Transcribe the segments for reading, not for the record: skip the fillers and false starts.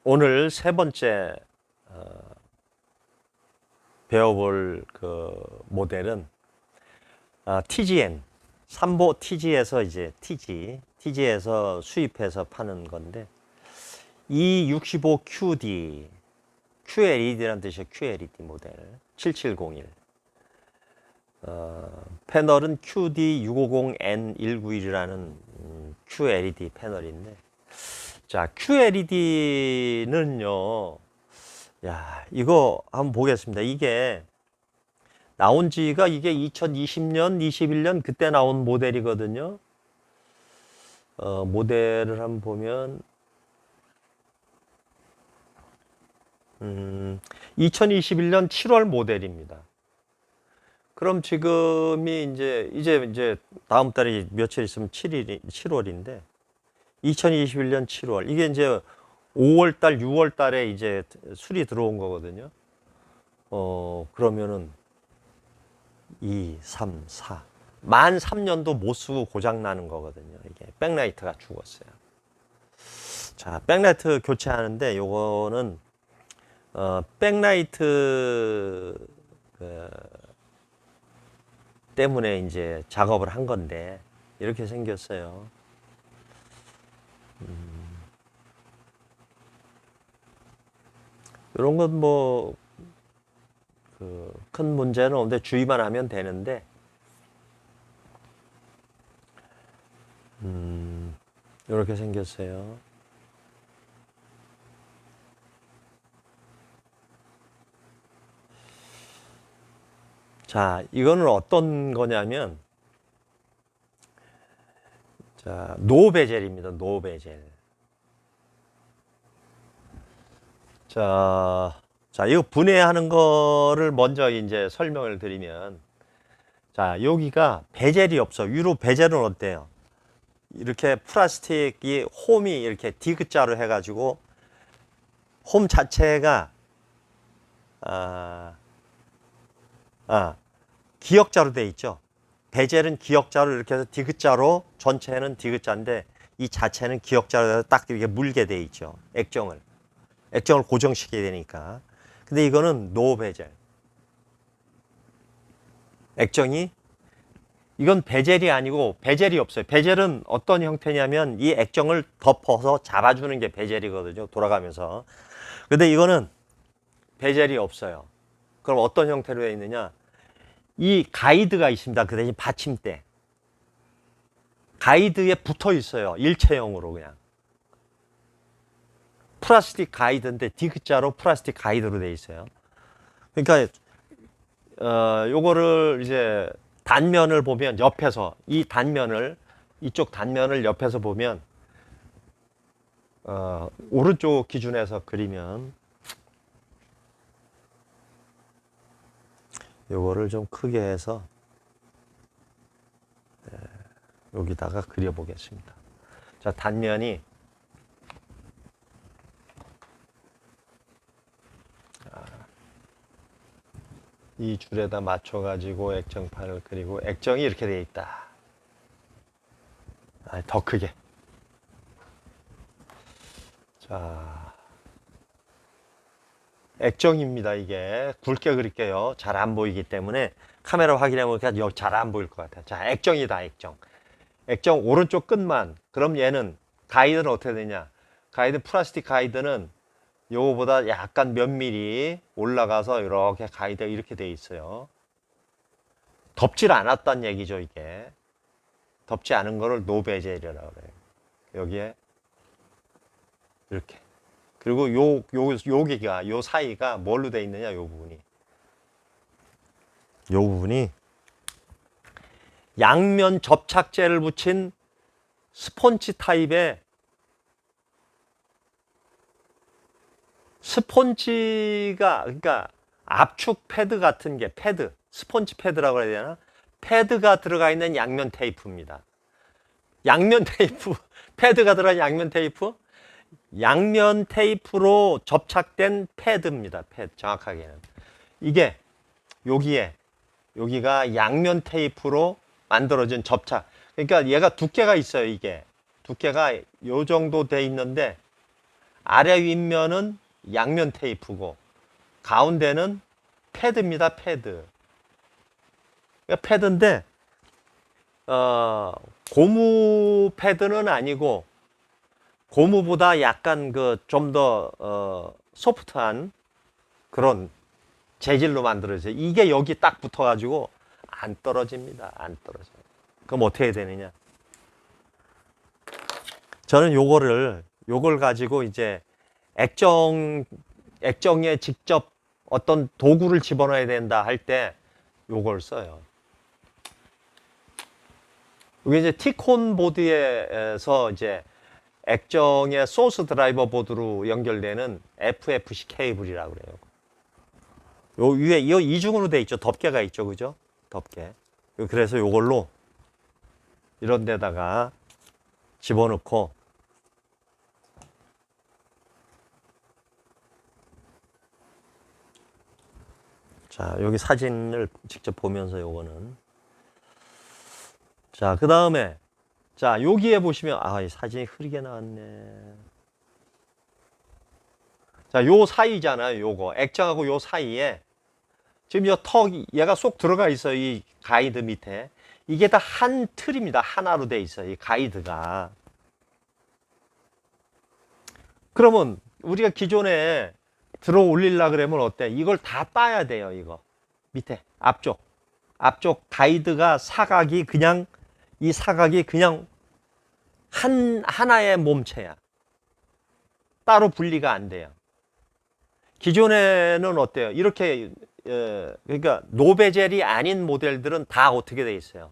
오늘 세 번째 배워볼 그 모델은 TGN, 삼보 TG에서 이제 TG에서 수입해서 파는 건데 E65QD, QLED라는 뜻이에요. QLED 모델 7701. 패널은 QD650N191이라는 QLED 패널인데, 자, QLED는요, 야, 이거 한번 보겠습니다. 이게 나온 지가 이게 2020년, 21년 그때 나온 모델이거든요. 모델을 한번 보면, 2021년 7월 모델입니다. 그럼 지금이 이제 다음 달이 며칠 있으면 7월인데, 2021년 7월. 이게 이제 5월 달, 6월 달에 이제 술이 들어온 거거든요. 그러면은 2, 3, 4. 만 3년도 못 쓰고 고장 나는 거거든요. 이게 백라이트가 죽었어요. 자, 백라이트 교체하는데 요거는 백라이트 때문에 이제 작업을 한 건데 이렇게 생겼어요. 이런 건 뭐 큰 문제는 없는데 주의만 하면 되는데, 이렇게 생겼어요. 자, 이거는 어떤 거냐면, 자, 노베젤입니다. 노베젤. 자, 이거 분해하는 거를 먼저 이제 설명을 드리면, 자, 여기가 베젤이 없어. 위로 베젤은 어때요? 이렇게 플라스틱이 홈이 이렇게 디귿자로 해가지고 홈 자체가 기역자로 돼 있죠. 베젤은 기역자로 이렇게 해서 디귿자로, 전체는 디귿자인데 이 자체는 기역자로 해서 딱 이렇게 물게 돼 있죠. 액정을 고정시키게 되니까. 근데 이거는 노 베젤. 액정이, 이건 베젤이 아니고 베젤이 없어요. 베젤은 어떤 형태냐면 이 액정을 덮어서 잡아주는 게 베젤이거든요. 돌아가면서. 근데 이거는 베젤이 없어요. 그럼 어떤 형태로 되어 있느냐? 이 가이드가 있습니다. 그 대신 받침대. 가이드에 붙어 있어요. 일체형으로 그냥. 플라스틱 가이드인데 디귿자로 플라스틱 가이드로 되어 있어요. 그러니까 요거를 이제 단면을 보면 옆에서 이쪽 단면을 옆에서 보면 오른쪽 기준에서 그리면 요거를 좀 크게 해서 여기다가 그려 보겠습니다. 자, 단면이 이 줄에다 맞춰 가지고 액정판을 그리고 액정이 이렇게 되어 있다. 더 크게. 자, 액정입니다. 이게 굵게 그릴게요. 잘 안 보이기 때문에 카메라 확인해 보니까 잘 안 보일 것 같아요. 자, 액정이다. 액정 오른쪽 끝만. 그럼 얘는 가이드는 어떻게 되냐? 플라스틱 가이드는 요거보다 약간 몇 미리 올라가서 이렇게 가이드가 이렇게 돼 있어요. 덮질 않았단 얘기죠. 이게 덮지 않은 거를 노베젤이라고 그래요. 여기에 이렇게. 그리고 여기가 요 사이가 뭘로 돼 있느냐? 요 부분이 양면 접착제를 붙인 스펀지 타입의, 스펀지가, 그러니까 압축 패드 같은 게, 스펀지 패드라고 해야 되나? 패드가 들어가 있는 양면 테이프입니다. 양면 테이프, 패드가 들어간 양면 테이프? 양면 테이프로 접착된 패드입니다. 정확하게는. 이게 여기가 양면 테이프로 만들어진 접착. 그러니까 얘가 두께가 있어요. 이게 두께가 요 정도 돼 있는데 아래 윗면은 양면 테이프고 가운데는 패드입니다. 패드. 패드인데 고무 패드는 아니고 고무보다 약간 그 좀 더 소프트한 그런 재질로 만들어져요. 이게 여기 딱 붙어가지고 안 떨어집니다. 안 떨어져요. 그럼 어떻게 해야 되느냐? 저는 요걸 가지고 이제 액정에 직접 어떤 도구를 집어넣어야 된다 할 때 요걸 써요. 이게 이제 티콘 보드에서 이제 액정의 소스 드라이버 보드로 연결되는 FFC 케이블이라고 그래요. 요 위에 이중으로 돼 있죠. 덮개가 있죠. 그죠? 덮개. 그래서 요걸로 이런 데다가 집어넣고 자, 여기 사진을 직접 보면서 요거는 자, 그 다음에 자, 여기에 보시면 이 사진이 흐리게 나왔네. 자, 요 사이잖아요. 요거 액정하고 요 사이에 지금 요 얘가 쏙 들어가 있어요. 이 가이드 밑에. 이게 다 한 틀입니다. 하나로 돼 있어요. 이 가이드가. 그러면 우리가 기존에 들어 올리려고 그러면 어때? 이걸 다 따야 돼요. 이거 밑에 앞쪽 가이드가 이 사각이 그냥 하나의 몸체야. 따로 분리가 안 돼요. 기존에는 어때요? 이렇게 그러니까 노베젤이 아닌 모델들은 다 어떻게 돼 있어요?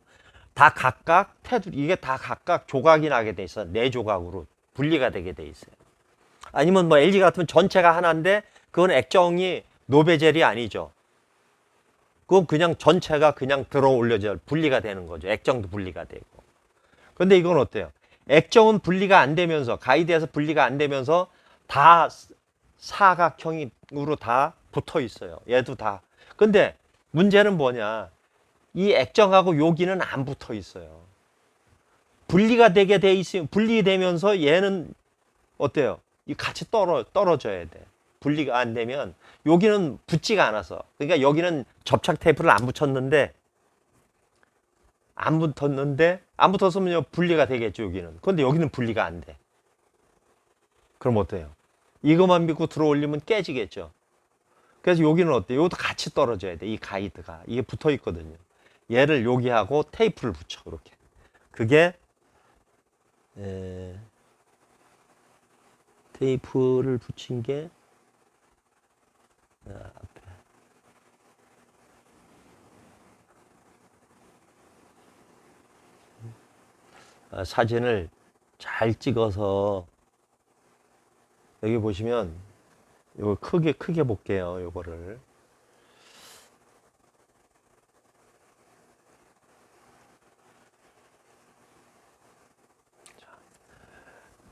다 각각 이게 다 각각 조각이 나게 돼 있어. 네 조각으로 분리가 되게 돼 있어요. 아니면 뭐 LG 같으면 전체가 하나인데 그건 액정이 노베젤이 아니죠. 그건 그냥 전체가 그냥 들어 올려져 분리가 되는 거죠. 액정도 분리가 되고. 근데 이건 어때요? 액정은 분리가 안 되면서 가이드에서 분리가 안 되면서 다 사각형으로 다 붙어 있어요. 얘도 다. 근데 문제는 뭐냐? 이 액정하고 여기는 안 붙어 있어요. 분리가 되게 돼 있으면 분리되면서 얘는 어때요? 이 같이 떨어져야 돼. 분리가 안 되면 여기는 붙지가 않아서. 그러니까 여기는 접착 테이프를 안 붙였는데 안 붙었으면 분리가 되겠죠, 여기는. 근데 여기는 분리가 안 돼. 그럼 어때요? 이것만 믿고 들어 올리면 깨지겠죠. 그래서 여기는 어때요? 이것도 같이 떨어져야 돼. 이 가이드가. 이게 붙어 있거든요. 얘를 여기하고 테이프를 붙여, 그렇게. 그게 테이프를 붙인 게 앞에. 사진을 잘 찍어서 여기 보시면 이거 크게 볼게요. 요거를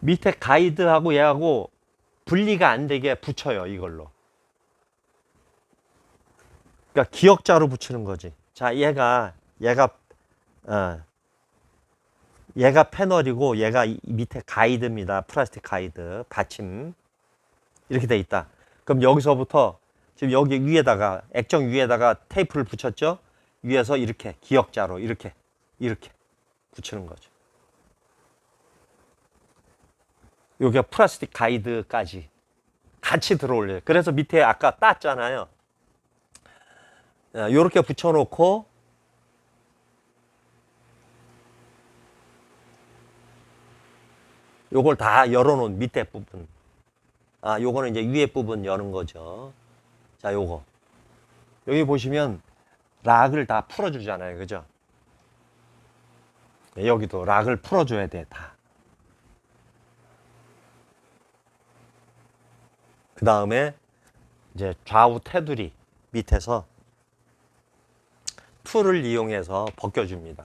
밑에 가이드하고 얘하고 분리가 안 되게 붙여요. 이걸로. 그러니까 기역자로 붙이는 거지. 자, 얘가 패널이고 얘가 밑에 가이드입니다. 플라스틱 가이드 받침 이렇게 돼 있다. 그럼 여기서부터 지금 여기 위에다가 액정 위에다가 테이프를 붙였죠. 위에서 이렇게 기역자로 이렇게 붙이는 거죠. 여기가 플라스틱 가이드까지 같이 들어올려요. 그래서 밑에 아까 땄잖아요. 이렇게 붙여놓고 요걸 다 열어놓은 밑에 부분. 요거는 이제 위에 부분 여는 거죠. 자, 요거. 여기 보시면 락을 다 풀어주잖아요. 그죠? 여기도 락을 풀어줘야 돼, 다. 그 다음에 이제 좌우 테두리 밑에서 툴을 이용해서 벗겨줍니다.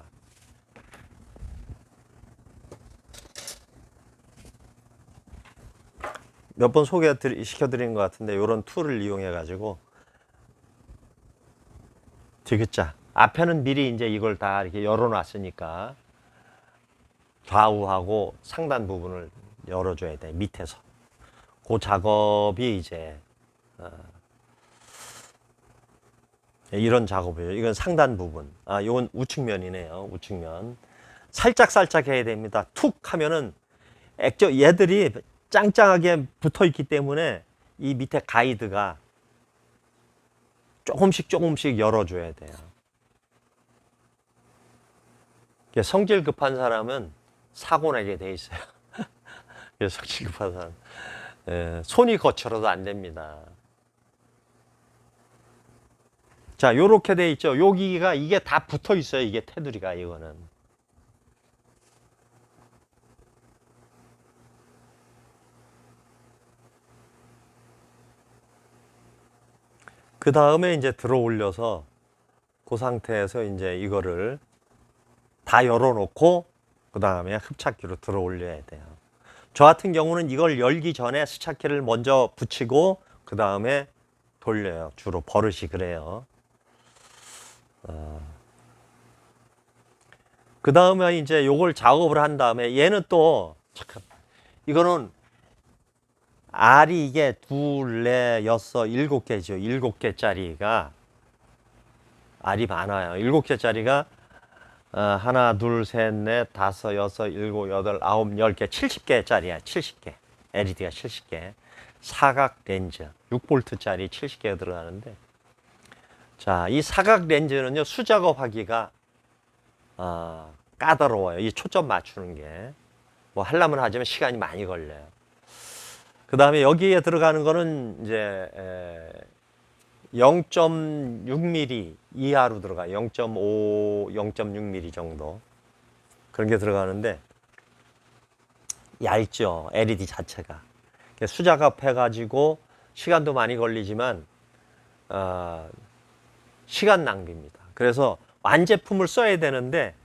몇 번 시켜드린 것 같은데 이런 툴을 이용해 가지고 디귿자 앞에는 미리 이제 이걸 다 이렇게 열어놨으니까 좌우하고 상단 부분을 열어줘야 돼. 밑에서 그 작업이 이제 이런 작업이에요. 이건 상단 부분. 이건 우측면이네요. 우측면. 살짝 해야 됩니다. 툭 하면은 얘들이 짱짱하게 붙어 있기 때문에 이 밑에 가이드가 조금씩 열어줘야 돼요. 성질 급한 사람은 사고 나게 돼 있어요. 성질 급한 사람. 손이 거칠어도 안 됩니다. 자, 요렇게 돼 있죠. 여기가 이게 다 붙어 있어요. 이게 테두리가 이거는. 그 다음에 이제 들어 올려서 그 상태에서 이제 이거를 다 열어놓고 그 다음에 흡착기로 들어 올려야 돼요. 저 같은 경우는 이걸 열기 전에 수착기를 먼저 붙이고 그 다음에 돌려요. 주로 버릇이 그래요. 그 다음에 이제 요걸 작업을 한 다음에 얘는 또 잠깐 이거는 알이 이게 둘, 넷, 여섯, 일곱 개죠. 7개짜리가 알이 많아요. 7개짜리가 하나, 둘, 셋, 넷, 다섯, 여섯, 일곱, 여덟, 아홉, 10개, 70개짜리야. 70개. LED가 70개. 사각 렌즈 6V짜리 70개가 들어가는데, 자, 이 사각 렌즈는요 수작업하기가 까다로워요. 이 초점 맞추는 게 뭐 하려면 하지만 시간이 많이 걸려요. 그 다음에 여기에 들어가는 거는 이제 0.6mm 이하로 들어가요. 0.5, 0.6mm 정도 그런 게 들어가는데 얇죠. LED 자체가 수작업 해가지고 시간도 많이 걸리지만 시간 낭비입니다. 그래서 완제품을 써야 되는데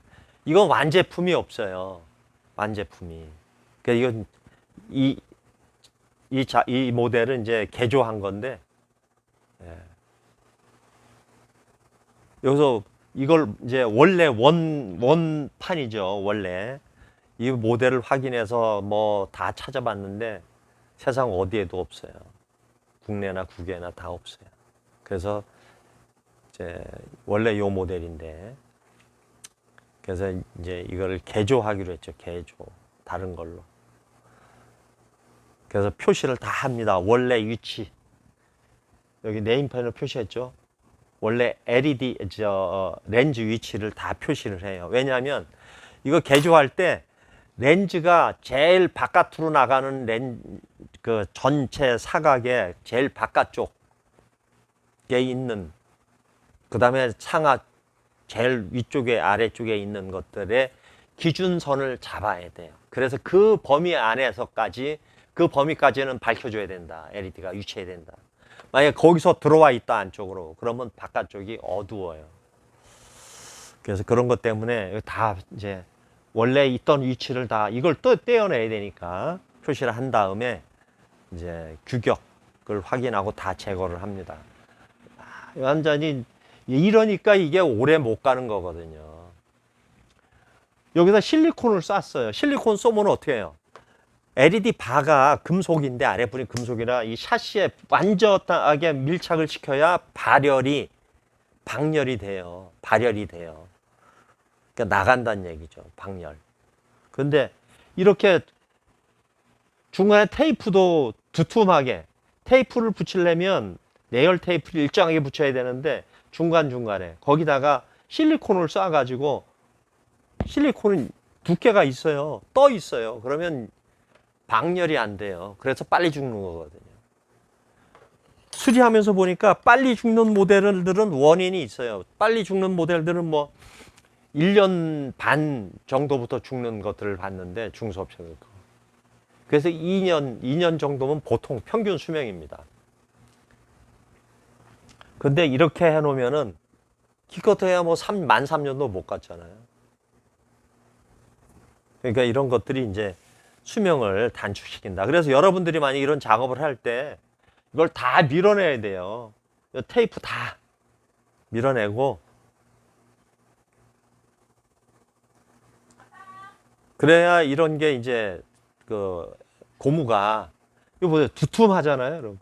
이건 완제품이 없어요. 완제품이. 그러니까 이건 이 모델은 이제 개조한 건데, 여기서 이걸 이제 원래 원판이죠. 원래 이 모델을 확인해서 뭐 다 찾아봤는데 세상 어디에도 없어요. 국내나 국외나 다 없어요. 그래서 이제 원래 이 모델인데, 그래서 이제 이거를 개조하기로 했죠. 개조. 다른 걸로. 그래서 표시를 다 합니다. 원래 위치. 여기 네임펜을 표시했죠. 원래 LED 렌즈 위치를 다 표시를 해요. 왜냐하면 이거 개조할 때 렌즈가 제일 바깥으로 나가는 그 전체 사각의 제일 바깥쪽에 있는, 그 다음에 상하 제일 위쪽에 아래쪽에 있는 것들의 기준선을 잡아야 돼요. 그래서 그 범위 안에서까지, 그 범위까지는 밝혀줘야 된다. LED가 위치해야 된다. 만약에 거기서 들어와 있다 안쪽으로, 그러면 바깥쪽이 어두워요. 그래서 그런 것 때문에 다 이제 원래 있던 위치를 다 이걸 또 떼어내야 되니까 표시를 한 다음에 이제 규격을 확인하고 다 제거를 합니다. 완전히 이러니까 이게 오래 못 가는 거거든요. 여기다 실리콘을 쐈어요. 실리콘 쏘면 어떻게 해요? LED 바가 금속인데 아랫부분이 금속이라 이 샤시에 완전하게 밀착을 시켜야 방열이 돼요. 발열이 돼요. 그러니까 나간다는 얘기죠. 방열. 근데 이렇게 중간에 테이프도 두툼하게, 테이프를 붙이려면 내열 테이프를 일정하게 붙여야 되는데 중간중간에 거기다가 실리콘을 쏴가지고, 실리콘은 두께가 있어요. 떠 있어요. 그러면 방열이 안 돼요. 그래서 빨리 죽는 거거든요. 수리하면서 보니까 빨리 죽는 모델들은 원인이 있어요. 빨리 죽는 모델들은 뭐 1년 반 정도부터 죽는 것들을 봤는데, 중소업체들 거. 그래서 2년 정도면 보통 평균 수명입니다. 근데 이렇게 해놓으면은 기껏해야 뭐 13,000년도 못 갔잖아요. 그러니까 이런 것들이 이제 수명을 단축시킨다. 그래서 여러분들이 만약 이런 작업을 할 때 이걸 다 밀어내야 돼요. 테이프 다 밀어내고, 그래야 이런 게 이제 그 고무가 이거 보세요. 두툼하잖아요. 이런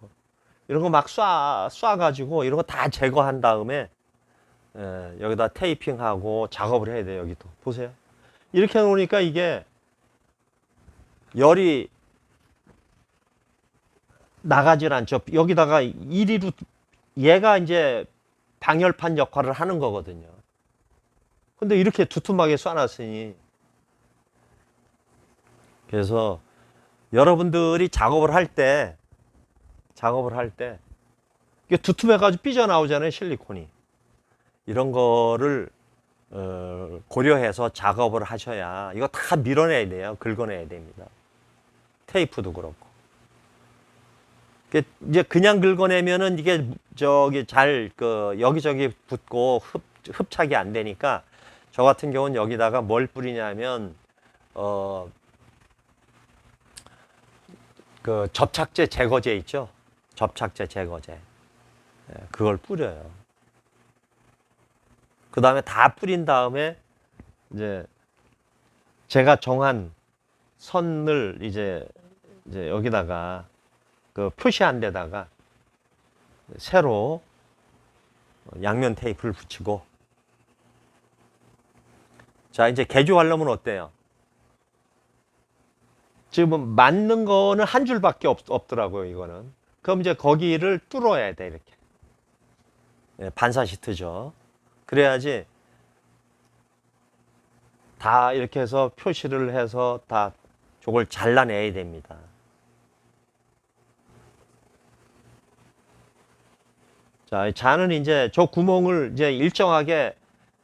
거 막 쏴가지고 이런 거 다 제거한 다음에 여기다 테이핑하고 작업을 해야 돼요. 여기도 보세요. 이렇게 놓으니까 이게 열이 나가질 않죠. 여기다가 이리로 얘가 이제 방열판 역할을 하는 거거든요. 근데 이렇게 두툼하게 쏴놨으니, 그래서 여러분들이 작업을 할 때 이게 두툼해가지고 삐져나오잖아요, 실리콘이. 이런 거를 고려해서 작업을 하셔야, 이거 다 밀어내야 돼요. 긁어내야 됩니다. 테이프도 그렇고. 이제 그냥 긁어내면은 이게 저기 잘 여기저기 붙고 흡착이 안 되니까, 저 같은 경우는 여기다가 뭘 뿌리냐면 그 접착제 제거제 있죠? 접착제 제거제. 그걸 뿌려요. 그 다음에 다 뿌린 다음에 이제 제가 정한 선을 이제 여기다가 그 표시한 데다가 새로 양면 테이프를 붙이고, 자, 이제 개조하려면 어때요? 지금 맞는 거는 한 줄밖에 없더라고요, 이거는. 그럼 이제 거기를 뚫어야 돼, 이렇게. 반사 시트죠. 그래야지 다 이렇게 해서 표시를 해서 다 저걸 잘라내야 됩니다. 자, 자는 이제 저 구멍을 이제 일정하게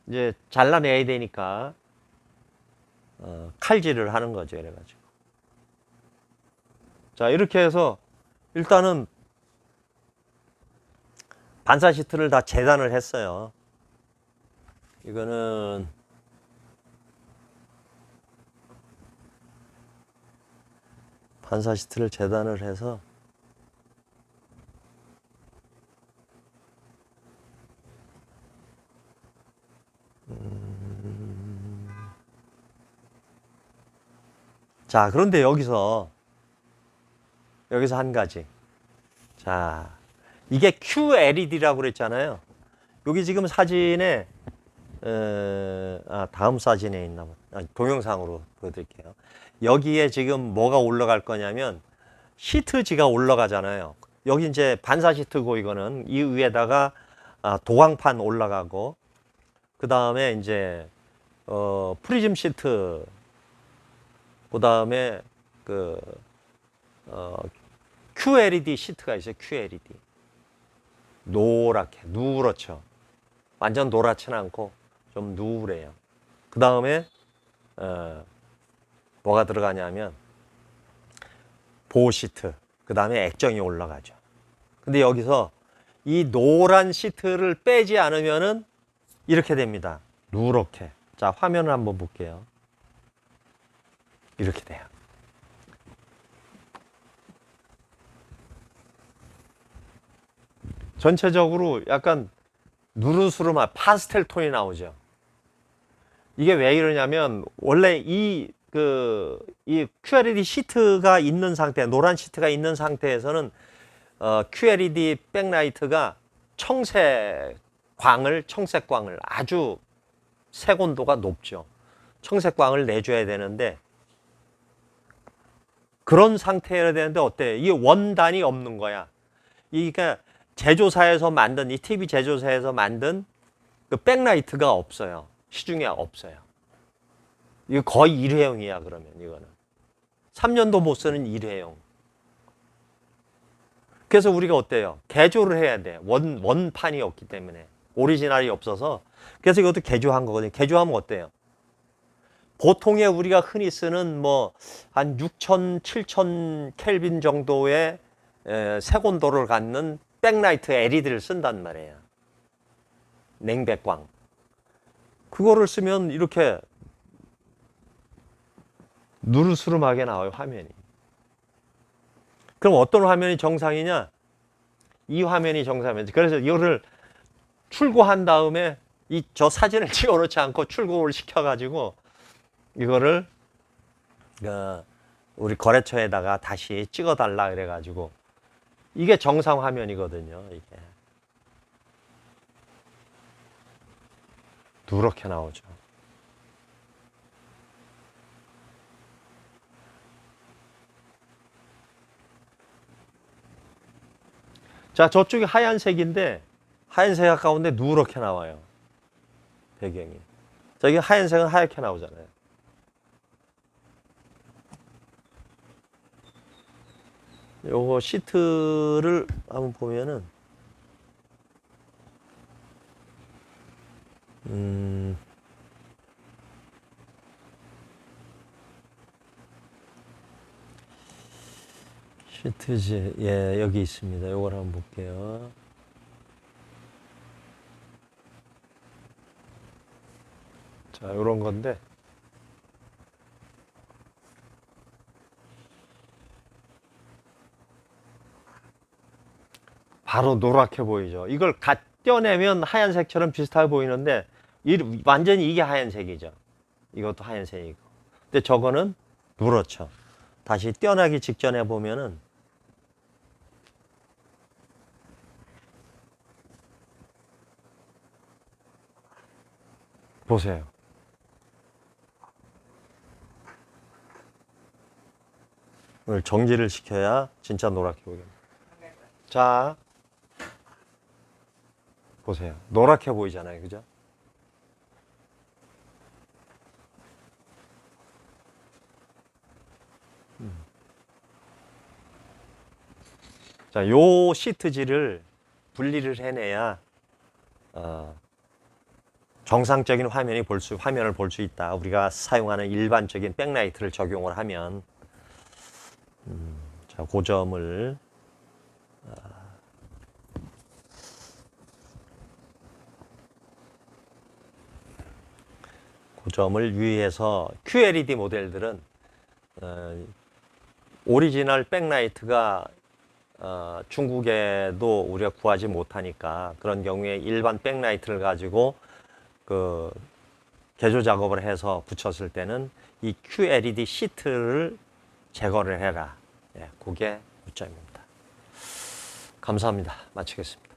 이제 잘라내야 되니까 칼질을 하는 거죠, 이래가지고. 자, 이렇게 해서 일단은 반사 시트를 다 재단을 했어요. 이거는 반사 시트를 재단을 해서 자, 그런데 여기서 한 가지. 자, 이게 QLED라고 그랬잖아요. 여기 지금 사진에 다음 사진에 있나 봐. 동영상으로 보여드릴게요. 여기에 지금 뭐가 올라갈 거냐면 시트지가 올라가잖아요. 여기 이제 반사 시트고, 이거는 이 위에다가 도광판 올라가고, 그 다음에 이제 프리즘 시트, 그 다음에 QLED 시트가 있어요. QLED. 노랗게, 누렇죠. 완전 노랗지는 않고 좀 누래요. 그 다음에 뭐가 들어가냐면 보호 시트, 그 다음에 액정이 올라가죠. 근데 여기서 이 노란 시트를 빼지 않으면은 이렇게 됩니다. 누렇게. 자, 화면을 한번 볼게요. 이렇게 돼요. 전체적으로 약간 누르스름한 파스텔 톤이 나오죠. 이게 왜 이러냐면, 원래 이 QLED 시트가 있는 상태, 노란 시트가 있는 상태에서는 QLED 백라이트가 청색광을 아주 색온도가 높죠. 청색광을 내줘야 되는데, 그런 상태여야 되는데 어때? 이게 원단이 없는 거야. 그러니까 제조사에서 만든, 이 TV 제조사에서 만든 그 백라이트가 없어요. 시중에 없어요. 이거 거의 일회용이야, 그러면 이거는. 3년도 못 쓰는 일회용. 그래서 우리가 어때요? 개조를 해야 돼. 원판이 없기 때문에. 오리지널이 없어서. 그래서 이것도 개조한 거거든요. 개조하면 어때요? 보통의 우리가 흔히 쓰는 한 6,000, 7,000 켈빈 정도의 색온도를 갖는 백라이트 LED를 쓴단 말이에요. 냉백광. 그거를 쓰면 이렇게 누르스름하게 나와요, 화면이. 그럼 어떤 화면이 정상이냐? 이 화면이 정상이죠. 그래서 이거를 출고한 다음에 저 사진을 찍어 놓지 않고 출고를 시켜가지고 이거를 우리 거래처에다가 다시 찍어달라 그래가지고 이게 정상 화면이거든요. 이게 누렇게 나오죠. 자, 저쪽이 하얀색인데 하얀색 가운데 누렇게 나와요. 배경이. 저기 하얀색은 하얗게 나오잖아요. 요거 시트를 한번 보면은 시트지, 예, 여기 있습니다. 요걸 한번 볼게요. 자, 요런 건데 바로 노랗게 보이죠. 이걸 떼어내면 하얀색처럼 비슷하게 보이는데 완전히 이게 하얀색이죠. 이것도 하얀색이고. 근데 저거는 누렇죠. 다시 떼어내기 직전에 보면은 보세요. 오늘 정지를 시켜야 진짜 노랗게 보입니다. 자, 보세요. 노랗게 보이잖아요. 그죠? 자, 요 시트지를 분리를 해내야 정상적인 화면을 볼 수 있다. 우리가 사용하는 일반적인 백라이트를 적용을 하면 자, 그 점을 그 점을 유의해서 QLED 모델들은 오리지널 백라이트가 중국에도 우리가 구하지 못하니까 그런 경우에 일반 백라이트를 가지고 그 개조 작업을 해서 붙였을 때는 이 QLED 시트를 제거를 해라. 예, 그게 요점입니다. 감사합니다. 마치겠습니다.